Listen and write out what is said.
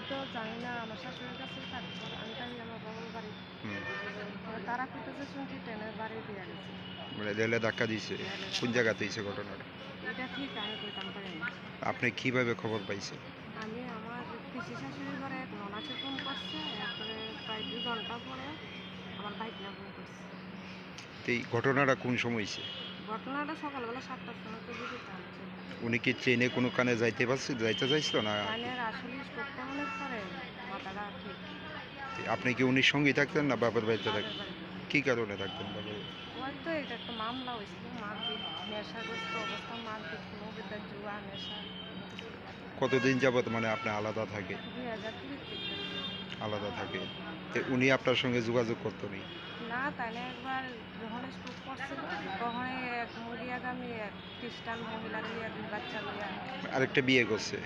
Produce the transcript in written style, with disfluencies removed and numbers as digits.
তো জানি না, আমার শাশুড়ির কাছে থাকতো, আমি জানি আমার বাবার বাড়ি। হুম। তারা কইতেছে শুনছি ট্রেনের বাড়ি দিয়ে গেছে। মানে রেলে ধাক্কা দিছে? কোন জায়গাতে হইছে ঘটনাটা? এটা ঠিক আমি কইতাম পারি না। আপনি কিভাবে খবর পাইছেন? আমি আমার পিসি শাশুড়ির ঘরে এক ননাসে ফোন করছে, এরপরে প্রায় ২ ঘন্টা পরে আমার ভাইকনা ফোন করছে। তো এই ঘটনাটা কোন সময় হইছে? ঘটনাটা সকালবেলা ৭টার সময় তো দিকে আনছে। উনি কি ট্রেনে কোনো কানে যাইতে চাইছিল না? তাইনের আসলে স্ট্রোক করানোর পরে মাথাটা ঠিক। আপনি কি উনির সঙ্গেই থাকতেন না বাপের বাড়িতে বাপের থাকতেন? বাড়িতে। কি কারণে থাকতেন বাপের বাড়ি? হয়তো এটা একটা মামলা হয়েছিল, মারপিট, নেশাগ্রস্ত অবস্থা, মারপিট, কোনো বিদ্যা, জুয়া, নেশা, কোনো কিছু বাদ নাই। কতদিন যাবত মানে আপনি আলাদা থাকে? ২০২০ থেকে। আলাদা থাকে। তো উনি আপনার সঙ্গে যোগাযোগ করতনি? না, তাইলে একবার যখন স্ট্রোক করছিল, তখন এক মরিয়াগামী এক খ্রিস্টান মহিলার লিয়া ২ বাচ্চা লইয়া আরেকটা বিয়ে করছে?